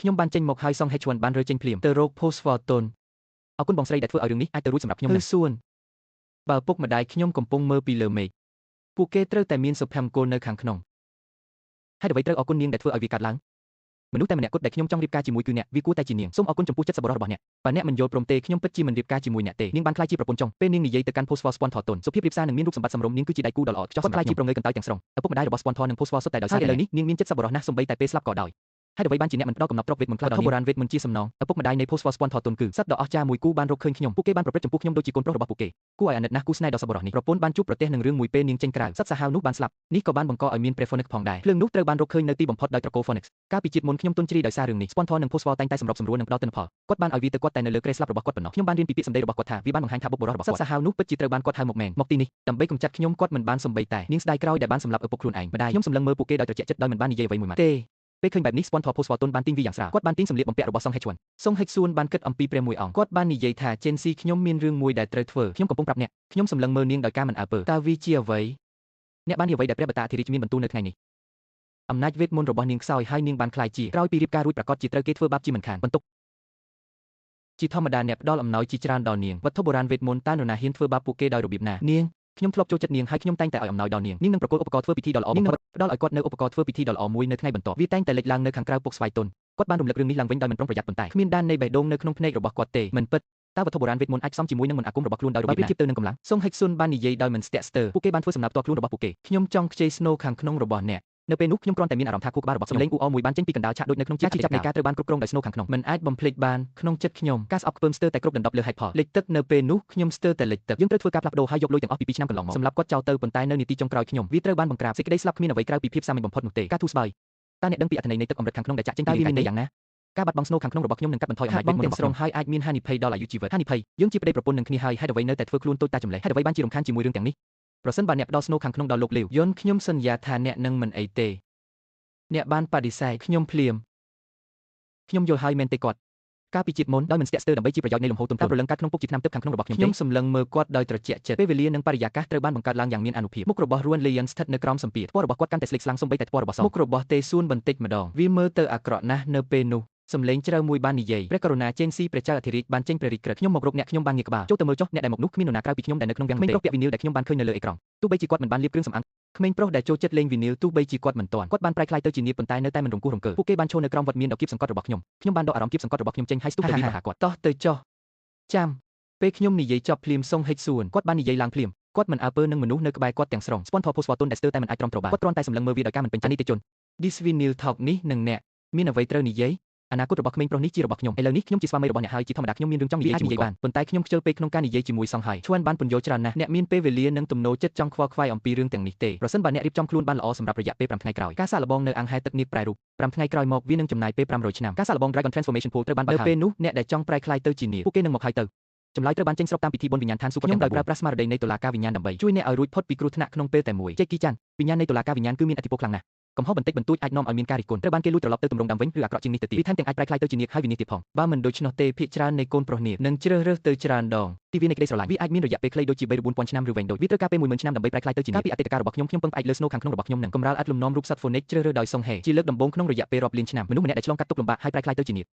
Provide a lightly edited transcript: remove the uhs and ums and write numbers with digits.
ខ្ញុំបានចេញមកហើយសងហេជួនបានរើចេញភ្លាមទៅរក post Photon អរគុណបងស្រីដែលធ្វើឲ្យរឿងនេះអាចទៅរួចសម្រាប់ខ្ញុំណាស់សួនបើពុកម្ដាយខ្ញុំកំពុងមើលពីលើមេឃពួកគេត្រូវតែមានសុភមង្គលនៅខាងក្នុងហើយអ្វីត្រូវអរគុណនាងដែលធ្វើឲ្យវាកើតឡើងមនុស្សតែម្នាក់គត់ដែលខ្ញុំចង់រៀបការជាមួយគឺអ្នកវាគួរតែជានាងសូមអរគុណចំពោះចិត្តសប្បុរសរបស់អ្នកបើអ្នកមិនយល់ព្រមទេខ្ញុំពិតជាមិនរៀបការជាមួយអ្នកទេនាងបានក្លាយជាប្រពន្ធចុងពេលនាងនិយាយទៅកាន់ post Spon Thornton សុភាពរៀបសារនិងមានរូបសម្បត្តិសម្រម្យនាងគឺជាដៃគូដ៏ល្អឥតខ្ចោះសម្រាប់ខ្ញុំក្លាយជាប្រងើយកន្តើយទាំងស្រុងឪពុកម្ដាយរបស់ Spon Thor និង post Spon សុទ្ធតែដោយសារឥឡូវនេះនាងមានចិត្តសប្បុរសណាស់សូម្បីតែពេលស្លាប់ក៏ដោយហើយអ្វីបានជាអ្នកមិនផ្ដល់កំណត់ទ្រព្យវេទមន្តខ្លះដល់នាងបុរាណវេទមន្តជាសំណងឪពុកម្ដាយនៃ post Spon Thornton គឺសត្វដ៏អស្ចារ្យមួយគូបានរកឃើញខ្ញុំពួកគេបានប្រព្រឹត្តចំពោះខ្ញុំដូចជាកូនប្រុសរបស់ពួកគេគួរឲ្យអាណិតណាស់គូស្នេហ៍ដ៏សប្បុរសនេះប្រពន្ធបានជួបប្រទះនឹងរឿងមួយពេលនាងចេញក្រៅសត្វសាហាវនោះបានស្លាប់នេះក៏បានបង្កឲ្យមានព្រះ Phoenix ផងដែរភ្លើងនោះត្រូវបានរកឃើញនៅទីបំផុតដោយត្រកូល Phoenix កាលពីជាតិមុនខ្ញុំទន់ជ្រាយដោយសាររឿងនេះ Spon Thor និង post Spon តែងតែសម្របសម្រួលនិងផ្ដល់ទិន្នផលគាត់បានឲ្យវាទៅគាត់តែនៅលើគ្រែស្លាប់របស់គាត់ប៉ុណ្ណោះខ្ញុំបានរៀនពីពាក្យសម្ដីរបស់គាត់ថាវាបានបង្ហាញថាបុព្វបុរសរបស់គាត់សត្វសាហាវនោះពិតជាត្រូវបានគាត់ហៅមកមែនមកទីនេះដើម្បីកម្ចាត់ខ្ញុំគាត់មិនបានសំបីតែនាងស្ដាយក្រោយដែលបានសម្លាប់ឪពុកខ្លួនឯងម្ដាយខ្ញុំសម្លឹងមើលពួកគេដោយត្រជាក់ចិត្តដោយមិនបាននិយាយអ្វីមួយម៉ាត់ទេពេលឃើញបែបនេះ Spon Thor post Photon បានទាញវាយ៉ាងស្រាលគាត់បានទាញសម្លៀកបំពាក់របស់ Song Hye-chun សុងហិចសួនបានគិតអំពីព្រះមួយអង្គគាត់បាននិយាយថា Chen Si ខ្ញុំមានរឿងមួយដែលត្រូវធ្វើខ្ញុំកំពុងប្រាប់អ្នកខ្ញុំសម្លឹងមើលនាងដោយការមិនអើពើតើវាជាអ្វីអ្នកបាននិយាយអ្វីដែលព្រះបតាអធិរាជមានបន្ទូលនៅថ្ងៃនេះអំណាចវេទមន្តរបស់នាងខ្សោយហើយនាងបានខ្លាយជាក្រោយពីរៀបការរួចប្រកាសជាត្រូវគេធ្វើបាបជាមិនខានបន្ទុកជាធម្មតាអ្នកផ្ដល់អំណោយជាច្រើនដល់នាងវត្ថុបុរាណវេទមន្តតើនរណាហ៊ានធ្វើបាបពួកគេដោយរបៀបណានាងខ្ញុំធ្លាប់ចូលចិត្តនាងហើយខ្ញុំតែងតែឲ្យអំណោយដល់នាងនឹងប្រគល់ឧបករណ៍ធ្វើពិធីដ៏ល្អបំផុតផ្ដល់ឲ្យគាត់នៅឧបករណ៍ធ្វើពិធីដ៏ល្អមួយនៅថ្ងៃបន្ទាប់វាតែងតែលេចឡើងនៅខាងក្រៅពុកស្វាយទុនគាត់បានរំលឹករឿងនេះឡើងវិញដោយមិនប្រុងប្រយ័ត្នប៉ុន្តែគ្មានដាននៃបេះដូងនៅក្នុងភ្នែករបស់គាត់ទេមិនពិតតើវត្ថុបុរាណវេទមន្តអាចផ្សំជាមួយនឹងមន្តអាគមរបស់ខ្លួនដោយរបៀបណាប្រៀបធៀបទៅនឹងកម្លាំងសុងហិចស៊ុនបាននិយាយដោយមិនស្ទាក់ស្ទើរពួកគេបានធ្វើសំណើផ្ទាល់ខ្លួនរបស់ពួកគេខ្ញុំចង់ខ្ចីស្នូខាងក្នុងរបស់អ្នកនៅពេលនោះខ្ញុំគ្រាន់តែមានអារម្មណ៍ថាខួរក្បាលរបស់ខ្ញុំលេងអ៊ូអមួយបានចេញពីកណ្ដាលឆាកដូចនៅក្នុងជាចាប់នៃការត្រូវបានគ្រប់គ្រងដោយស្នូខាងក្នុងមិនអាចបំភ្លេចបានក្នុងចិត្តខ្ញុំការស្អប់ខ្ពើមស្ទើរតែគ្រប់ដណ្ដប់លើហេតុផលលិចទឹកនៅពេលនោះខ្ញុំស្ទើរតែលិចទឹកយើងត្រូវធ្វើការផ្លាស់ប្ដូរហើយយកលុយទាំងអស់ពី2ឆ្នាំកន្លងមកសម្រាប់គាត់ចោលទៅប៉ុន្តែនៅនាទីចុងក្រោយខ្ញុំវាត្រូវបានបង្ក្រាបសេចក្តីស្លាប់គ្មានអ្វីក្រៅពីភាពសាមញ្ញបំផុតនោះទេការទូស្បើយតើអ្នកដឹងពីអត្ថន័យនៃទឹកអម្រឹតខាងក្នុងដែលចាក់ចេញពីវាមានន័យយ៉ាងណាការបាត់បង់ស្នូខាងក្នុងរបស់ខ្ញុំនឹងកាត់បន្ថយអំណាចវេទមន្តរបស់ខ្ញុំហើយអាចមានហានិភ័យដល់អាយុជីវិតហានិភ័យយើងជាប្តីប្រពន្ធនឹងគ្នាហើយហេតុអ្វីនៅតែធ្វើខ្លួនតូចតាចចម្លែកហេតុអ្វីបានជារំខានជាមួយរឿងទាំងនេះប្រសិនបើអ្នកផ្ដល់ស្នូខាងក្នុងដល់លោកលាវយន់ខ្ញុំសន្យាថាអ្នកនឹងមិនអីទេអ្នកបានបដិសេធខ្ញុំភ្លាមខ្ញុំយល់ហើយមែនទេគាត់កាលពីជាតិមុនដោយមិនស្ទាក់ស្ទើរដើម្បីជាប្រយោជន៍នៃលំហូរទុនព្រលឹងកាត់ក្នុងពុកជាថ្នាំទឹកខាងក្នុងរបស់ខ្ញុំសម្លឹងមើលគាត់ដោយត្រជាក់ចិត្តពេលវេលានិងបរិយាកាសត្រូវបានបង្កើតឡើងយ៉ាងមានអានុភាពមុខរបស់ Ruan Lian ស្ថិតនៅក្រោមសម្ពាធពណ៌របស់គាត់កាន់តែស្លេកស្លាំងសូម្បីតែពណ៌របស់សមុខរបស់ទេសួនបន្តិចម្ដងវាមើលទៅអាក្រក់ណាស់នៅពេលនោះសំឡេងជ្រៅមួយបាននិយាយព្រះករុណាចេនស៊ីព្រះចៅអធិរាជបានចេញព្រះរាជក្រឹត្យខ្ញុំមករកអ្នកខ្ញុំបានងាកក្បាលចូលទៅមើលចុះអ្នកដែលមកនោះគ្មាននរណាក្រៅពីខ្ញុំដែលនៅក្នុងវាំងទេក្មេងប្រុសពាក់វីនីលដែលខ្ញុំបានឃើញនៅលើអេក្រង់ទោះបីជាគាត់មិនបានលាបគ្រឿងសម្អាងក្មេងប្រុសដែលចូលចិត្តលេងវីនីលទោះបីជាគាត់មិនទាន់គាត់បានប្រែក្លាយទៅជានាគប៉ុន្តែនៅតែមិនរង្គោះរង្គើពួកគេបានឈរនៅក្រោមវត្តមានដ៏គៀបសង្កត់របស់ខ្ញុំបានដកអារម្មណ៍គៀបសង្កត់របស់ខ្ញុំចេញហើយស្ទុះទៅវាហៅគាត់តោះទៅចុះចាំពេលខ្ញុំនិយាយចប់ភ្លាមសុងហិចសួនគាត់បាននិយាយឡើងភ្លាមគាត់មិនអើពើនឹងមនុស្សនៅក្បែរគាត់ទាំងស្រុង Spon Thor post Photon ដែលស្ទើរតែមិនអាចទ្រាំទ្របានគាត់គ្រាន់តែសម្លឹងមើលវាដោយការមិនពេញចិត្តនីតិជន This vinyl talk នេះនឹងអ្នកមានអ្វីត្រូវនិយាយអនាគតរបស់ក្មេងប្រុសនេះជារបស់ខ្ញុំឥឡូវនេះខ្ញុំជាស្វាមីរបស់អ្នកហើយជាធម្មតាខ្ញុំមានរឿងចង់និយាយជាមួយបានប៉ុន្តែខ្ញុំខ្ជិលពេកក្នុងការនិយាយជាមួយសង្ហៃឈួនបានពន្យល់ច្រើនណាស់អ្នកមានពេលវេលានិងទំនោរចិត្តចង់ខ្វល់ខ្វាយអំពីរឿងទាំងនេះទេប្រសិនបើអ្នករៀបចំខ្លួនបានល្អសម្រាប់រយៈពេល5ថ្ងៃក្រោយការសាកល្បងនៅអង្គហែទឹកនាគប្រែរូប5ថ្ងៃក្រោយមកវានឹងចំណាយពេល500ឆ្នាំការសាកល្បង Dragon Transformation Pool ត្រូវបានបើកហើយនៅពេលនោះអ្នកដែលចង់ប្រែក្លាយទៅជានាគពួកគេនឹងមកហើយទៅចម្លើយត្រូវបានចេញស្របតាមពិធីបុណ្យវិញ្ញាណឋានសួគ៌ខ្ញុំដោយប្រើប្រាស់ស្មារតីនៃតុលាការវិញ្ញាណដើម្បីជួយអ្នកឲ្យរួចផុតពីគ្រោះថ្នាក់ក្នុងពេលតែមួយចេគីចាន់វិញ្ញាណនៃតុលាការវិញ្ញាណគឺមានឥទ្ធិពលខ្លាំងណាស់កំហុសបន្តិចបន្តួចអាចនាំឲ្យមានការរិះគន់ត្រូវបានគេលួចត្រឡប់ទៅទម្រង់ដើមវិញឬអាក្រក់ជាងនេះទៅទៀតវាថែមទាំងអាចប្រែក្លាយទៅជានាគហើយវិនិច្ឆ័យទៀតផងបើមិនដូច្នោះទេភាគច្រើននៃកូនប្រុសនាគនឹងជ្រើសរើសទៅច្រើនដងទីវានៃក្តីស្រឡាញ់វាអាចមានរយៈពេលខ្លីដូចជា3 4ពាន់ឆ្នាំឬវែងដូចវាត្រូវការពេល10000ឆ្នាំដើម្បីប្រែក្លាយទៅជានាគកាលពីអតីតកាលរបស់ខ្ញុំពឹងផ្អែកលើស្នូខាងក្នុងរបស់ខ្ញុំនឹងកម្រាលឥតលំនាំរូបសត្វ Phoenix ជ្រើសរើសដោយសុងហេជាលើកដំបូងក្នុងរយៈពេលរាប់លានឆ្នាំមនុស្សម្នាក់ដែលឆ្លងកាត់ទុក្ខលំបាកហើយប្រែក្លាយទៅជានាគ